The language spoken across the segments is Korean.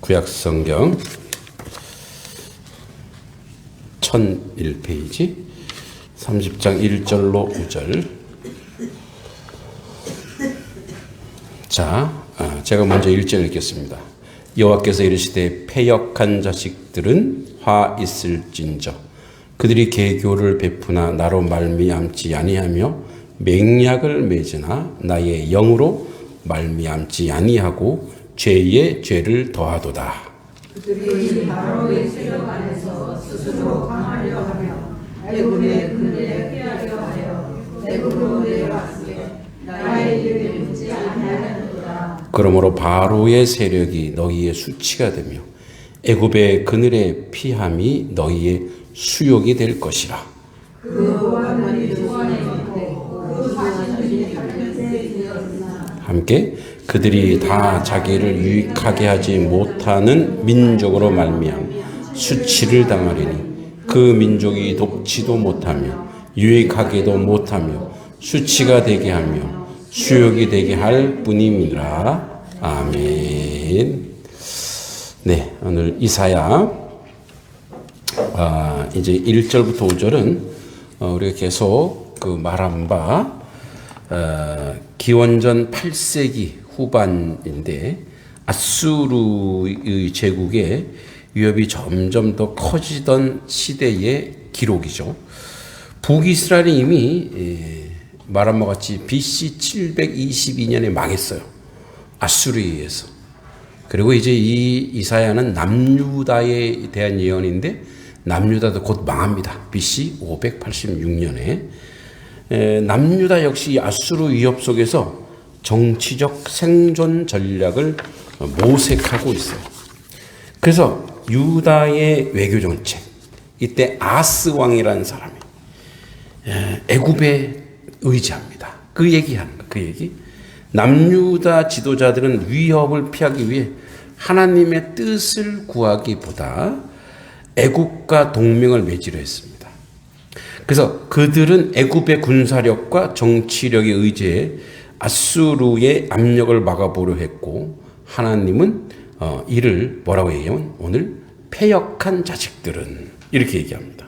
구약성경 1001페이지 30장 1절로 5절. 자, 제가 먼저 1절 읽겠습니다. 여호와께서 이르시되 패역한 자식들은 화 있을진저 그들이 계교를 베푸나 나로 말미암지 아니하며 맹약을 맺으나 나의 영으로 말미암지 아니하고 죄에 죄를 더하도다. 그들이 바로의 세력 안에서 스스로 강하려 하며 애굽의 근대에 피하려 하여 애굽으로 내려왔으며 나의 일을 묻지 아니하였도다. 그러므로 바로의 세력이 너희의 수치가 되며 애굽의 그늘에 피함이 너희의 수욕이 될 것이라. 그 보관원이 조안에 있고 그 40년이 8년째 되었으나 함께 그들이 다 자기를 유익하게 하지 못하는 민족으로 말미암아 수치를 당하리니 그 민족이 돕지도 못하며 유익하게도 못하며 수치가 되게 하며 수욕이 되게 할 뿐임이라. 아멘. 네, 오늘 이사야 이제 1절부터 5절은 우리가 계속 그 말한 바 기원전 8세기 후반인데 아수르의 제국의 위협이 점점 더 커지던 시대의 기록이죠. 북이스라엘이 이미 말한 바 같이 BC 722년에 망했어요. 아수르에 의해서. 그리고 이제 이 이사야는 남유다에 대한 예언인데 남유다도 곧 망합니다. BC 586년에. 남유다 역시 아수르 위협 속에서 정치적 생존 전략을 모색하고 있어요. 그래서 유다의 외교 정책, 이때 아스 왕이라는 사람이 애굽에 의지합니다. 그 얘기하는 거, 그 얘기. 남유다 지도자들은 위협을 피하기 위해 하나님의 뜻을 구하기보다 애굽과 동맹을 맺으려 했습니다. 그래서 그들은 애굽의 군사력과 정치력에 의지해 아수르의 압력을 막아보려 했고, 하나님은 이를 뭐라고 얘기하면 오늘 패역한 자식들은 이렇게 얘기합니다.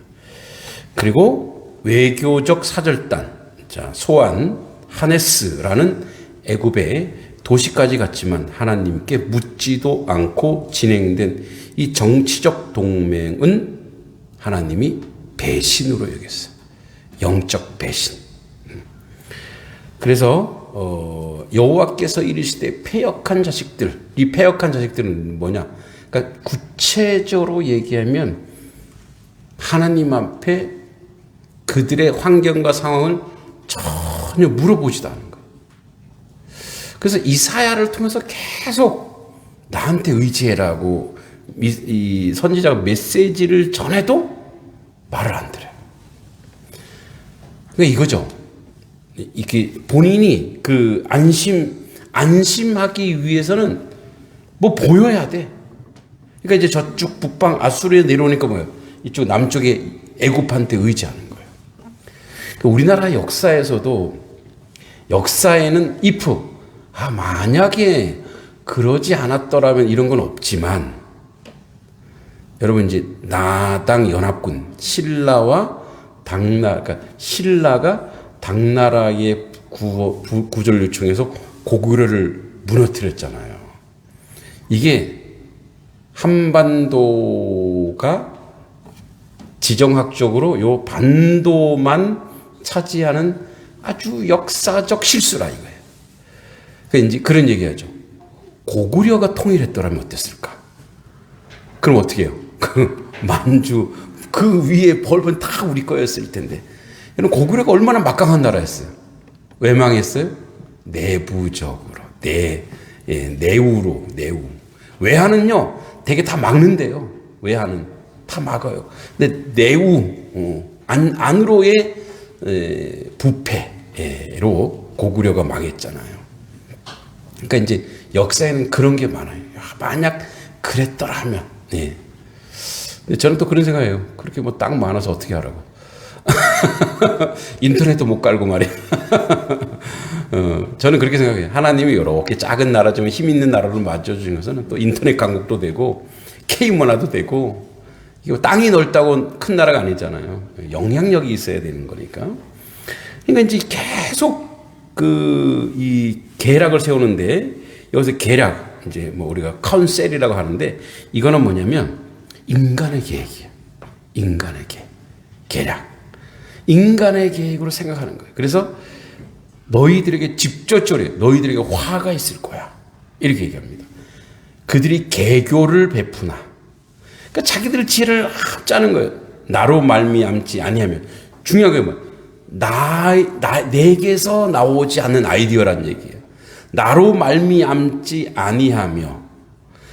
그리고 외교적 사절단, 자, 소안 하네스라는 애굽의 도시까지 갔지만 하나님께 묻지도 않고 진행된 이 정치적 동맹은 하나님이 배신으로 여겼어요. 영적 배신. 그래서 여호와께서 이르시되 패역한 자식들, 이 패역한 자식들은 뭐냐? 그러니까 구체적으로 얘기하면 하나님 앞에 그들의 환경과 상황을 전혀 물어보지도 않은 거예요. 그래서 이사야를 통해서 계속 나한테 의지해라고 이 선지자가 메시지를 전해도 말을 안 들어요. 그러니까 이거죠. 이게 본인이 그 안심하기 위해서는 뭐 보여야 돼. 그러니까 이제 저쪽 북방 아수르에 내려오니까 뭐예요? 이쪽 남쪽에 애굽한테 의지하는 거예요. 그러니까 우리나라 역사에서도 역사에는 if 만약에 그러지 않았더라면 이런 건 없지만, 여러분 이제 나당 연합군 신라와 당나, 그러니까 신라가 당나라의 구조를 요청해서 고구려를 무너뜨렸잖아요. 이게 한반도가 지정학적으로 요 반도만 차지하는 아주 역사적 실수라 이거예요. 그러니까 이제 그런 얘기하죠. 고구려가 통일했더라면 어땠을까? 그럼 어떻게 해요? 그 만주 그 위에 벌은 다 우리 거였을 텐데. 고구려가 얼마나 막강한 나라였어요. 왜 망했어요? 내부적으로 내우로. 외화는요 되게 다 막는데요. 외화는 다 막아요. 근데 내우 안으로의 부패로 고구려가 망했잖아요. 그러니까 이제 역사에는 그런 게 많아요. 만약 그랬더라면. 네. 근데 저는 또 그런 생각이에요. 그렇게 뭐 땅 많아서 어떻게 하라고. 인터넷도 못 깔고 말이야. 저는 그렇게 생각해요. 하나님이 이렇게 작은 나라 좀 힘 있는 나라로 맞춰주신 것은 또 인터넷 강국도 되고 K 문화도 되고 이거 땅이 넓다고 큰 나라가 아니잖아요. 영향력이 있어야 되는 거니까. 그러니까 이제 계속 이 계략을 세우는데 여기서 계략 이제 뭐 우리가 컨셉이라고 하는데 이거는 뭐냐면 인간의 계획이에요. 인간의 계략. 인간의 계획으로 생각하는 거예요. 그래서 너희들에게 직접적으로 너희들에게 화가 있을 거야. 이렇게 얘기합니다. 그들이 계교를 베푸나. 그러니까 자기들 지혜를 짜는 거예요. 나로 말미암지 아니하면 중요한 게 뭐야? 내게서 나오지 않는 아이디어란 얘기예요. 나로 말미암지 아니하며.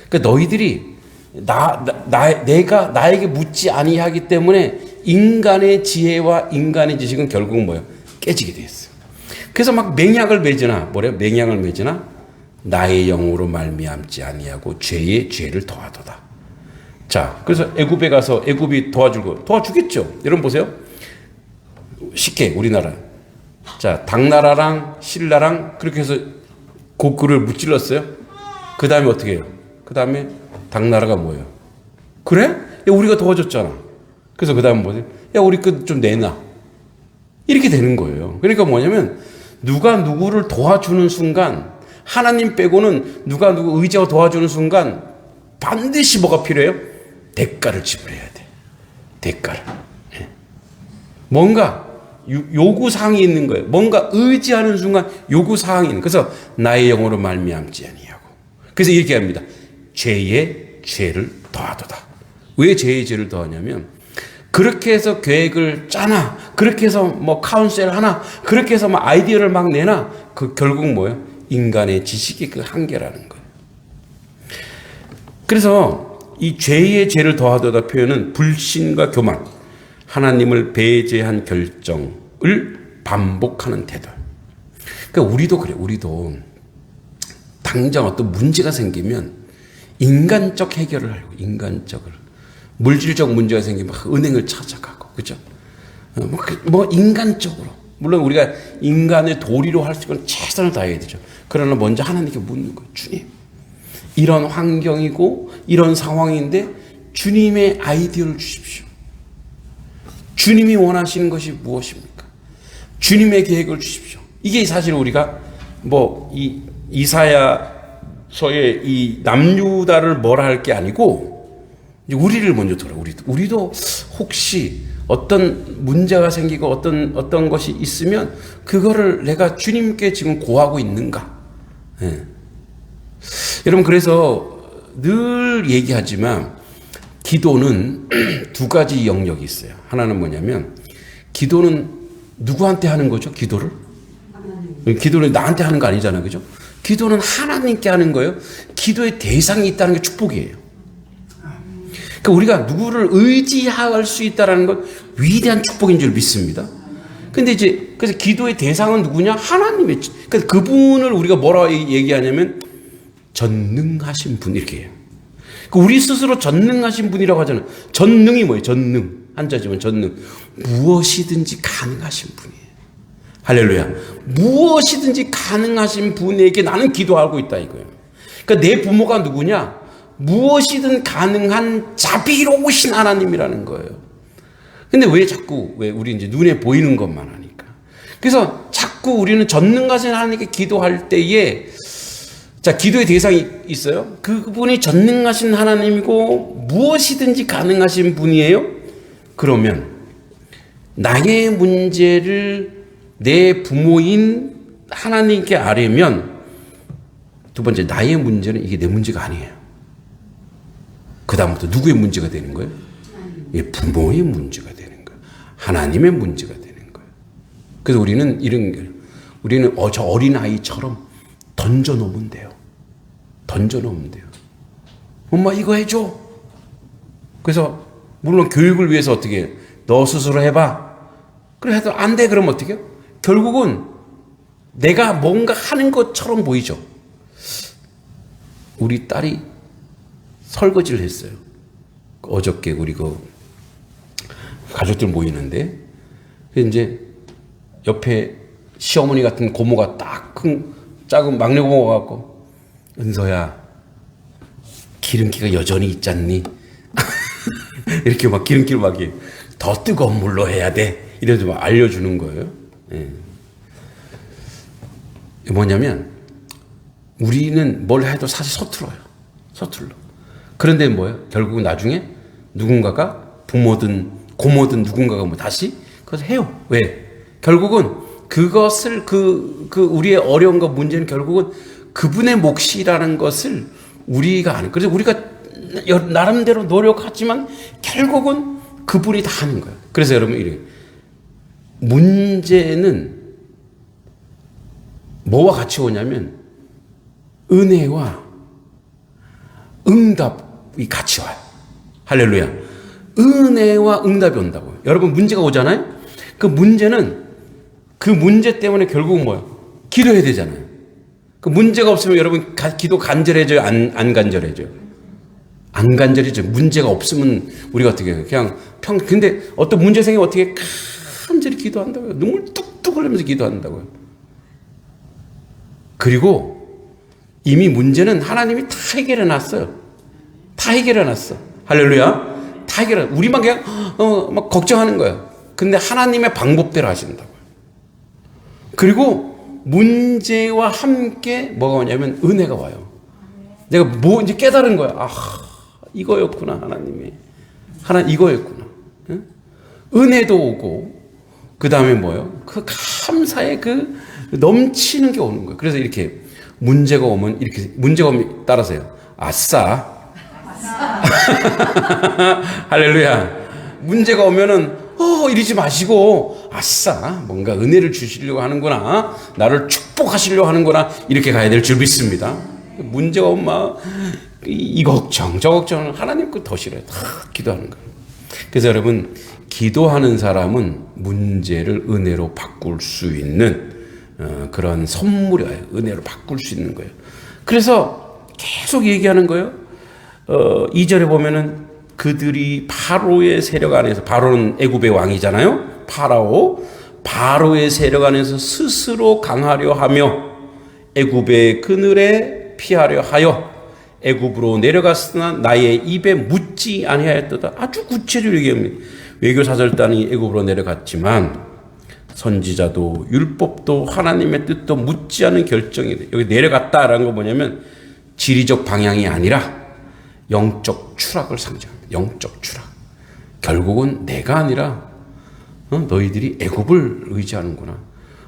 그러니까 너희들이 내가 나에게 묻지 아니하기 때문에 인간의 지혜와 인간의 지식은 결국은 뭐예요? 깨지게 돼 있어요. 그래서 막 맹약을 맺으나 뭐래요? 맹약을 맺으나 나의 영으로 말미암지 아니하고 죄의 죄를 더하도다. 자, 그래서 애굽에 가서 애굽이 도와주겠죠. 여러분 보세요. 쉽게 우리나라. 자, 당나라랑 신라랑 그렇게 해서 고구려를 무찔렀어요. 그 다음에 어떻게 해요? 그 다음에 당나라가 뭐예요? 그래? 야, 우리가 도와줬잖아. 그래서 그 다음에 뭐지? 야, 우리 그 좀 내놔. 이렇게 되는 거예요. 그러니까 뭐냐면 누가 누구를 도와주는 순간 하나님 빼고는 누가 누구 의지하고 도와주는 순간 반드시 뭐가 필요해요? 대가를 지불해야 돼. 대가를. 예. 뭔가 요구사항이 있는 거예요. 뭔가 의지하는 순간 요구사항이 있는 거예요. 그래서 나의 영으로 말미암지 아니하고. 그래서 이렇게 합니다. 죄의 죄를 더하도다. 왜 죄의 죄를 더하냐면 그렇게 해서 계획을 짜나 그렇게 해서 뭐 카운셀 하나 그렇게 해서 막 아이디어를 막 내나 그 결국 뭐예요? 인간의 지식이 그 한계라는 거예요. 그래서 이 죄의 죄를 더하도다 표현은 불신과 교만, 하나님을 배제한 결정을 반복하는 태도. 그러니까 우리도 그래. 우리도 당장 어떤 문제가 생기면 인간적 해결을 하려고 인간적으로 물질적 문제가 생기면 은행을 찾아가고 그죠? 뭐 인간적으로 물론 우리가 인간의 도리로 할 수 있는 최선을 다해야 되죠. 그러나 먼저 하나님께 묻는 거예요. 주님, 이런 환경이고 이런 상황인데 주님의 아이디어를 주십시오. 주님이 원하시는 것이 무엇입니까? 주님의 계획을 주십시오. 이게 사실 우리가 뭐 이 이사야서의 이 남유다를 뭐라 할 게 아니고 우리를 먼저 들어. 우리도 혹시 어떤 문제가 생기고 어떤 것이 있으면 그거를 내가 주님께 지금 고하고 있는가? 예. 여러분 그래서 늘 얘기하지만 기도는 두 가지 영역이 있어요. 하나는 뭐냐면 기도는 누구한테 하는 거죠? 기도를 나한테 하는 거 아니잖아요, 그죠? 기도는 하나님께 하는 거예요. 기도의 대상이 있다는 게 축복이에요. 그러니까 우리가 누구를 의지할 수 있다는 건 위대한 축복인 줄 믿습니다. 근데 이제 그래서 기도의 대상은 누구냐? 하나님의. 그러니까 그분을 우리가 뭐라고 얘기하냐면 전능하신 분 이렇게 해요. 우리 스스로 전능하신 분이라고 하잖아요. 전능이 뭐예요? 전능. 한자지만 전능. 무엇이든지 가능하신 분이에요. 할렐루야. 무엇이든지 가능하신 분에게 나는 기도하고 있다 이거예요. 그러니까 내 부모가 누구냐? 무엇이든 가능한 자비로우신 하나님이라는 거예요. 근데 왜 우리 이제 눈에 보이는 것만 하니까. 그래서 자꾸 우리는 전능하신 하나님께 기도할 때에 자, 기도의 대상이 있어요. 그분이 전능하신 하나님이고 무엇이든지 가능하신 분이에요. 그러면 나의 문제를 내 부모인 하나님께 아뢰면 두 번째 나의 문제는 이게 내 문제가 아니에요. 그 다음부터 누구의 문제가 되는 거예요? 이게 부모의 문제가 되는 거예요. 하나님의 문제가 되는 거예요. 그래서 우리는 우리는 저 어린아이처럼 던져놓으면 돼요. 던져놓으면 돼요. 엄마 이거 해줘. 그래서 물론 교육을 위해서 어떻게 해요? 너 스스로 해봐. 그래 해도 안 돼. 그러면 어떻게 해요? 결국은 내가 뭔가 하는 것처럼 보이죠. 우리 딸이 설거지를 했어요. 어저께 우리 가족들 모이는데 이제 옆에 시어머니 같은 고모가 딱 큰 작은 막내 고모가 갖고 은서야 기름기가 여전히 있잖니? 이렇게 막 기름기를 막 더 뜨거운 물로 해야 돼. 이래서 막 알려주는 거예요. 예. 뭐냐면 우리는 뭘 해도 사실 서툴러. 그런데 뭐예요? 결국은 나중에 누군가가 부모든 고모든 누군가가 뭐 다시 그것을 해요. 왜? 결국은 그것을 우리의 어려움과 문제는 결국은 그분의 몫이라는 것을 우리가 아는. 그래서 우리가 나름대로 노력하지만 결국은 그분이 다 하는 거예요. 그래서 여러분 이래 문제는 뭐와 같이 오냐면 은혜와 응답이 같이 와요. 할렐루야. 은혜와 응답이 온다고요. 여러분 문제가 오잖아요. 그 문제는 그 문제 때문에 결국은 뭐예요? 기도해야 되잖아요. 그 문제가 없으면 여러분 기도 간절해져요? 안 간절해져요? 안 간절해져요. 문제가 없으면 우리가 어떻게 해요? 그냥 근데 어떤 문제 생기면 어떻게 간절히 기도한다고요? 눈물 뚝뚝 흘리면서 기도한다고요. 그리고 이미 문제는 하나님이 다 해결해 놨어요. 다 해결해 놨어. 할렐루야. 다 해결해. 우리만 그냥 막 걱정하는 거예요. 근데 하나님의 방법대로 하신다고요. 그리고 문제와 함께 뭐가 오냐면 은혜가 와요. 내가 이제 깨달은 거야. 아, 이거였구나, 하나님이. 이거였구나. 응? 은혜도 오고, 그 다음에 뭐예요? 그 감사의 그 넘치는 게 오는 거예요. 그래서 이렇게 문제가 오면 따라서요. 아싸. 할렐루야. 문제가 오면은 이러지 마시고 아싸 뭔가 은혜를 주시려고 하는구나, 나를 축복하시려고 하는구나, 이렇게 가야 될 줄 믿습니다. 문제가 오면 막 이 걱정 저 걱정은 하나님 거 더 싫어요. 다 기도하는 거예요. 그래서 여러분 기도하는 사람은 문제를 은혜로 바꿀 수 있는 그런 선물이 와요. 은혜로 바꿀 수 있는 거예요. 그래서 계속 얘기하는 거예요. 2절에 보면은 그들이 바로의 세력 안에서, 바로는 애굽의 왕이잖아요. 바로의 세력 안에서 스스로 강하려 하며 애굽의 그늘에 피하려 하여 애굽으로 내려갔으나 나의 입에 묻지 아니하였도다. 아주 구체적으로 얘기합니다. 외교사절단이 애굽으로 내려갔지만 선지자도 율법도 하나님의 뜻도 묻지 않은 결정이 돼. 여기 내려갔다라는 거 뭐냐면 지리적 방향이 아니라 영적 추락을 상징합니다. 영적 추락. 결국은 내가 아니라 너희들이 애굽을 의지하는구나.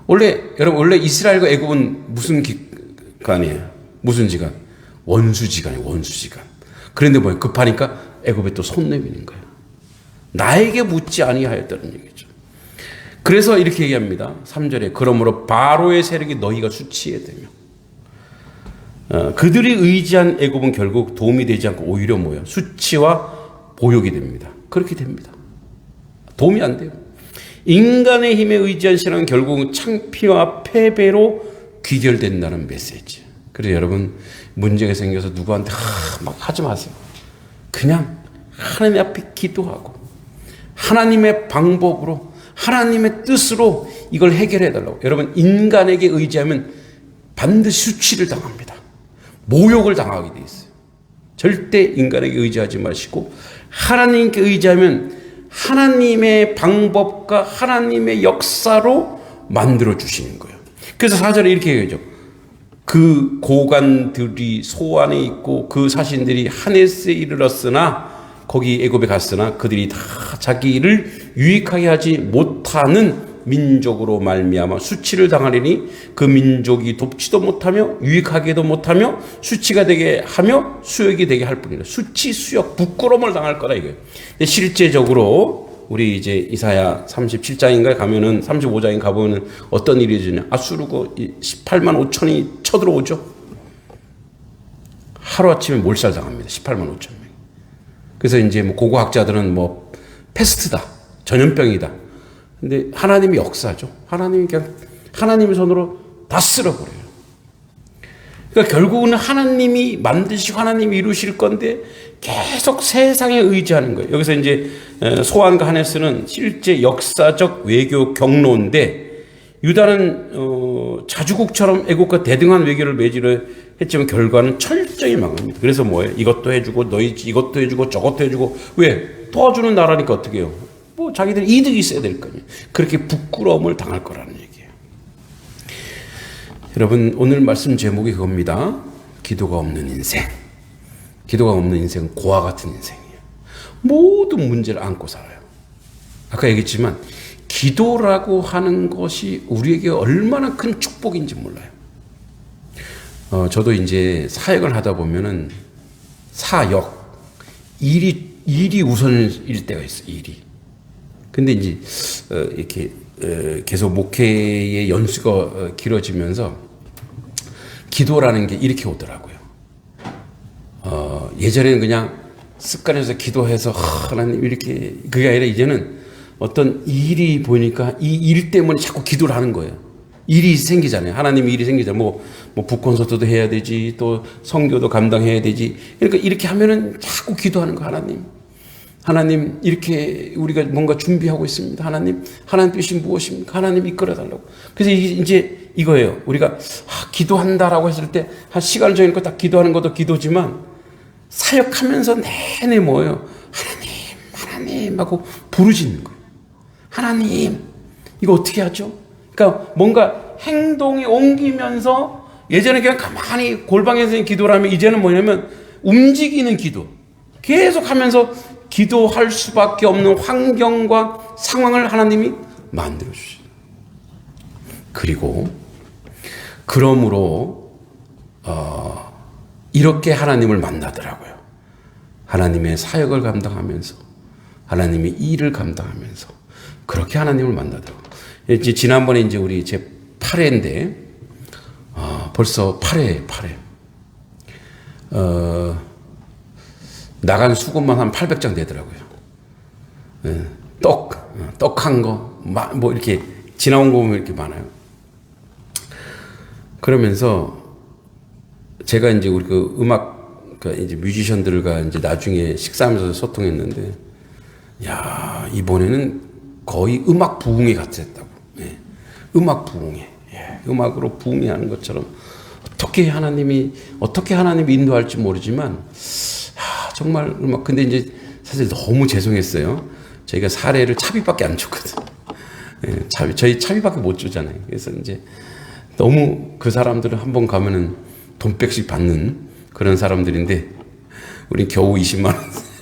원래 이스라엘과 애굽은 무슨 기간이에요? 무슨 지간? 원수지간이에요. 원수지간. 그런데 뭐예요? 급하니까 애굽에 또 손 내미는 거예요. 나에게 묻지 아니하였다는 얘기죠. 그래서 이렇게 얘기합니다. 3절에 그러므로 바로의 세력이 너희가 수치에 되며 그들이 의지한 애굽은 결국 도움이 되지 않고 오히려 뭐예요? 수치와 보욕이 됩니다. 그렇게 됩니다. 도움이 안 돼요. 인간의 힘에 의지한 신앙은 결국은 창피와 패배로 귀결된다는 메시지. 그래서 여러분 문제가 생겨서 누구한테 막 하지 마세요. 그냥 하나님 앞에 기도하고 하나님의 방법으로 하나님의 뜻으로 이걸 해결해 달라고. 여러분 인간에게 의지하면 반드시 수치를 당합니다. 모욕을 당하게 돼 있어요. 절대 인간에게 의지하지 마시고 하나님께 의지하면 하나님의 방법과 하나님의 역사로 만들어 주시는 거예요. 그래서 4절에 이렇게 얘기하죠. 그 고관들이 소안에 있고 그 사신들이 하네스에 이르렀으나 거기 애굽에 갔으나 그들이 다 자기를 유익하게 하지 못하는 민족으로 말미암아 수치를 당하리니 그 민족이 돕지도 못하며 유익하게도 못하며 수치가 되게 하며 수욕이 되게 할 뿐이라. 수치, 수욕, 부끄러움을 당할 거다 이거예요. 실제적으로 우리 이제 이사야 37장인가에 가면은 35장에 가보면 어떤 일이 있느냐. 아수르고 18만 5천이 쳐들어오죠. 하루아침에 몰살 당합니다. 18만 5천 명. 그래서 이제 뭐 고고학자들은 뭐 패스트다, 전염병이다. 근데 하나님이 역사죠. 하나님이 그냥 하나님의 손으로 다 쓸어버려요. 그러니까 결국은 하나님이 만드시고 하나님이 이루실 건데 계속 세상에 의지하는 거예요. 여기서 이제 소안과 하네스는 실제 역사적 외교 경로인데 유다는 자주국처럼 애국과 대등한 외교를 맺으려 했지만 결과는 철저히 망합니다. 그래서 뭐예요? 이것도 해주고 너희 이것도 해주고 저것도 해주고 왜? 도와주는 나라니까 어떻게 해요? 뭐 자기들 이득이 있어야 될 거예요. 그렇게 부끄러움을 당할 거라는 얘기예요. 여러분 오늘 말씀 제목이 그겁니다. 기도가 없는 인생. 기도가 없는 인생은 고아 같은 인생이에요. 모든 문제를 안고 살아요. 아까 얘기했지만 기도라고 하는 것이 우리에게 얼마나 큰 축복인지 몰라요. 저도 이제 사역을 하다 보면은 사역, 일이 우선일 때가 있어요. 일이. 근데 이제 이렇게 계속 목회의 연수가 길어지면서 기도라는 게 이렇게 오더라고요. 예전에는 그냥 습관에서 기도해서 하나님 이렇게 그게 아니라 이제는 어떤 일이 보니까 이 일 때문에 자꾸 기도를 하는 거예요. 일이 생기잖아요. 하나님 일이 생기잖아요. 뭐 북콘서트도 해야 되지, 또 선교도 감당해야 되지. 그러니까 이렇게 하면은 자꾸 기도하는 거. 하나님 이렇게 우리가 뭔가 준비하고 있습니다. 하나님 뜻이 무엇입니까? 하나님 이끌어달라고. 그래서 이제 이거예요. 우리가 기도한다라고 했을 때 한 시간을 정해놓고 딱 기도하는 것도 기도지만 사역하면서 내내 뭐예요? 하나님 하고 부르짖는 거예요. 하나님 이거 어떻게 하죠? 그러니까 뭔가 행동이 옮기면서 예전에 그냥 가만히 골방에서 기도를 하면 이제는 뭐냐면 움직이는 기도. 계속 하면서 기도할 수밖에 없는 환경과 상황을 하나님이 만들어 주시죠. 그리고 그러므로 이렇게 하나님을 만나더라고요. 하나님의 사역을 감당하면서 하나님의 일을 감당하면서 그렇게 하나님을 만나더라고요. 지난번에 이제 우리 제 8회인데 벌써 8회. 나간 수건만 한 800장 되더라고요. 떡한 거, 뭐 이렇게 지나온 거 보면 이렇게 많아요. 그러면서 제가 이제 우리 그 음악, 이제 뮤지션들과 이제 나중에 식사하면서 소통했는데, 야, 이번에는 거의 음악 부흥회 같았다고. 예. 음악 부흥회. 예. 음악으로 부흥회하는 것처럼 어떻게 하나님이 인도할지 모르지만, 정말 음악. 근데 이제 사실 너무 죄송했어요. 저희가 사례를 차비밖에 안 줬거든. 예. 저희 차비밖에 못 주잖아요. 그래서 이제 너무 그 사람들은 한번 가면은 돈백씩 받는 그런 사람들인데, 우리 겨우 20만 원.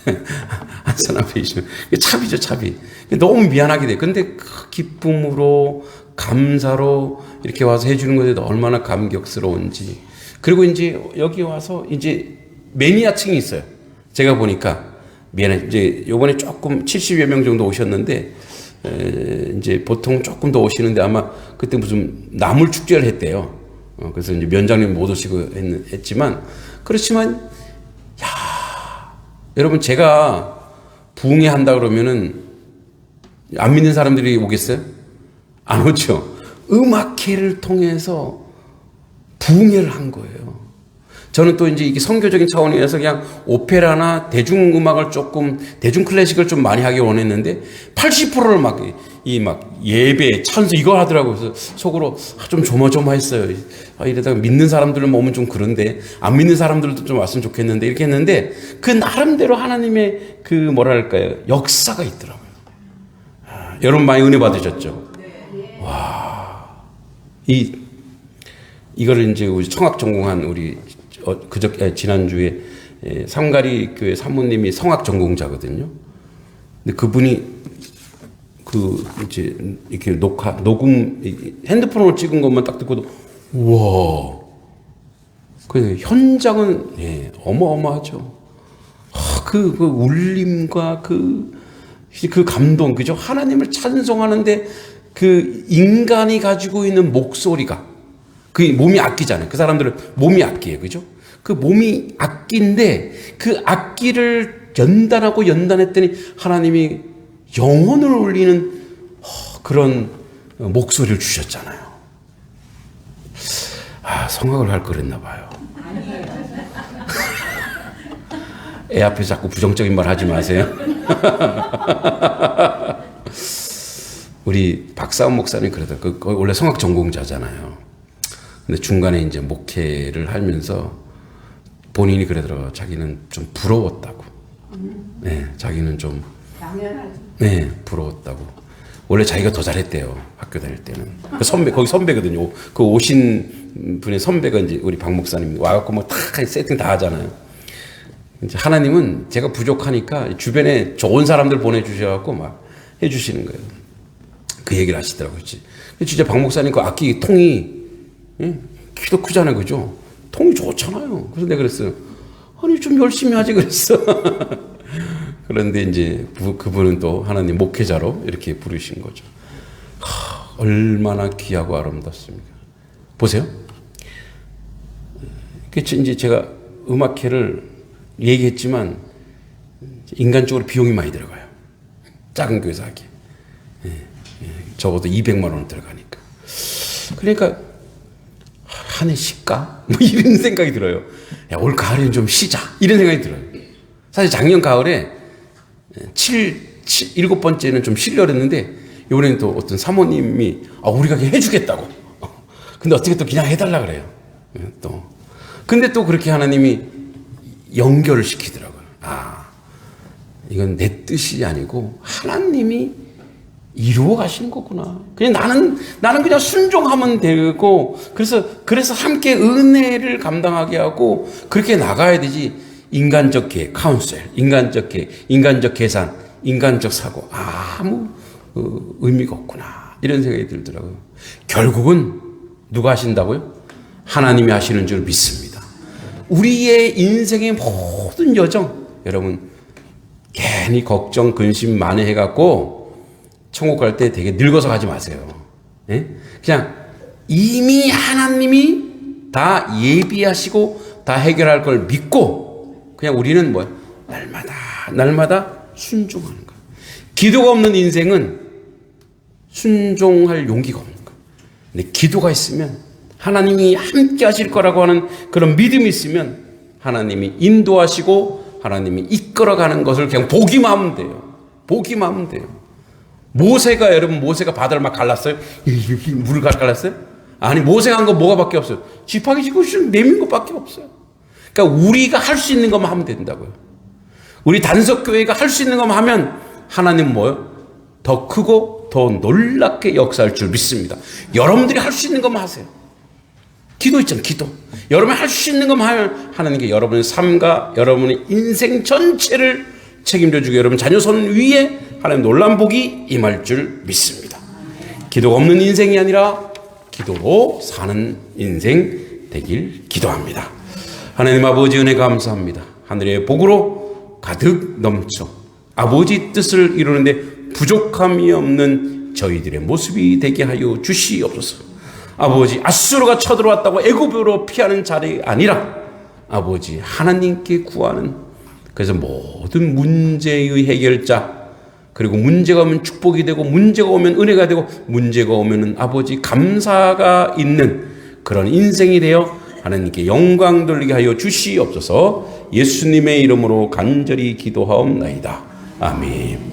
한 사람 앞에 20만 원. 차비죠, 차비. 너무 미안하게 돼. 근데 그 기쁨으로, 감사로 이렇게 와서 해주는 것에 얼마나 감격스러운지. 그리고 이제 여기 와서 이제 매니아층이 있어요. 제가 보니까, 미안해. 이제 요번에 조금 70여 명 정도 오셨는데, 이제 보통 조금 더 오시는데 아마 그때 무슨 나물 축제를 했대요. 그래서 이제 면장님 못 오시고 했지만, 그렇지만, 여러분 제가 부흥회 한다 그러면은 안 믿는 사람들이 오겠어요? 안 오죠. 음악회를 통해서 부흥회를 한 거예요. 저는 또 이제 이게 선교적인 차원에서 그냥 오페라나 대중음악을 대중 클래식을 좀 많이 하기 원했는데 80%를 막 예배, 찬송 이거 하더라고요. 그래서 속으로 좀 조마조마했어요. 이러다가 믿는 사람들은 오면 좀 그런데 안 믿는 사람들도 좀 왔으면 좋겠는데 이렇게 했는데 그 나름대로 하나님의 그 뭐랄까요? 역사가 있더라고요. 여러분 많이 은혜 받으셨죠? 와, 이거를 이제 우리 청학 전공한 우리 지난주에 삼가리 교회 사모님이 성악 전공자거든요. 근데 그분이 이제 이렇게 녹음 핸드폰으로 찍은 것만 딱 듣고도 우와. 그 현장은 어마어마하죠. 그 울림과 그 감동, 그죠? 하나님을 찬송하는데 그 인간이 가지고 있는 목소리가 그 몸이 악기잖아요. 그 사람들은 몸이 악기예요. 그죠? 그 몸이 악기인데 그 악기를 연단했더니 하나님이 영혼을 울리는 그런 목소리를 주셨잖아요. 성악을 할 거랬나 봐요. 애 앞에 자꾸 부정적인 말 하지 마세요. 우리 박사원 목사님 그러더라고요. 원래 성악 전공자잖아요. 근데 중간에 이제 목회를 하면서 본인이 그러더라고요. 자기는 좀 부러웠다고. 네, 자기는 좀 당연하죠. 네, 부러웠다고. 원래 자기가 더 잘했대요. 학교 다닐 때는. 그 선배, 거기 선배거든요. 그 오신 분의 선배가 이제 우리 박 목사님 와갖고 뭐 다 세팅 다 하잖아요. 이제 하나님은 제가 부족하니까 주변에 좋은 사람들 보내주셔갖고 막 해주시는 거예요. 그 얘기를 하시더라고요. 진짜 박 목사님 그 악기 통이, 키도 크잖아요. 그죠? 통이 좋잖아요. 그래서 내가 그랬어요. 아니, 좀 열심히 하지 그랬어. 그런데 이제 그분은 또 하나님 목회자로 이렇게 부르신 거죠. 얼마나 귀하고 아름답습니까? 보세요. 이제 제가 음악회를 얘기했지만 인간적으로 비용이 많이 들어가요. 작은 교회에서 하기. 적어도 200만 원 들어가니까. 그러니까 한 해 쉴까? 뭐 이런 생각이 들어요. 야, 올 가을에는 좀 쉬자. 이런 생각이 들어요. 사실 작년 가을에 7번째는 좀 쉬려고 했는데 이번에는 또 어떤 사모님이 우리가 해주겠다고. 근데 어떻게 또 그냥 해달라 그래요. 또. 근데 또 그렇게 하나님이 연결을 시키더라고요. 이건 내 뜻이 아니고 하나님이 이루어 가시는 거구나. 그냥 나는 그냥 순종하면 되고, 그래서 함께 은혜를 감당하게 하고, 그렇게 나가야 되지. 인간적 카운셀, 인간적 계산, 인간적 사고, 아무 의미가 없구나. 이런 생각이 들더라고요. 결국은 누가 하신다고요? 하나님이 하시는 줄 믿습니다. 우리의 인생의 모든 여정, 여러분, 괜히 걱정, 근심, 만회해갖고, 천국 갈 때 되게 늙어서 가지 마세요. 예? 그냥 이미 하나님이 다 예비하시고 다 해결할 걸 믿고 그냥 우리는 날마다 순종하는 거예요. 기도가 없는 인생은 순종할 용기가 없는 거예요. 근데 기도가 있으면 하나님이 함께 하실 거라고 하는 그런 믿음이 있으면 하나님이 인도하시고 하나님이 이끌어가는 것을 그냥 보기만 하면 돼요. 보기만 하면 돼요. 모세가 바다를 막 갈랐어요? 물을 갈랐어요? 아니, 모세가 한 거 뭐가 밖에 없어요? 지팡이 짚고 내민 것밖에 없어요. 그러니까 우리가 할 수 있는 것만 하면 된다고요. 우리 단석교회가 할 수 있는 것만 하면 하나님 더 크고 더 놀랍게 역사할 줄 믿습니다. 여러분들이 할 수 있는 것만 하세요. 기도 있잖아요. 기도. 여러분이 할 수 있는 것만 하면 하나님께 여러분의 삶과 여러분의 인생 전체를 책임져 주고 여러분 자녀 손 위에 하나님 놀란 복이 임할 줄 믿습니다. 기도가 없는 인생이 아니라 기도로 사는 인생 되길 기도합니다. 하나님 아버지 은혜 감사합니다. 하늘의 복으로 가득 넘쳐 아버지 뜻을 이루는데 부족함이 없는 저희들의 모습이 되게 하여 주시옵소서. 아버지, 아수르가 쳐들어왔다고 애굽으로 피하는 자리 아니라 아버지 하나님께 구하는, 그래서 모든 문제의 해결자, 그리고 문제가 오면 축복이 되고 문제가 오면 은혜가 되고 문제가 오면은 아버지 감사가 있는 그런 인생이 되어 하나님께 영광 돌리게 하여 주시옵소서. 예수님의 이름으로 간절히 기도하옵나이다. 아멘.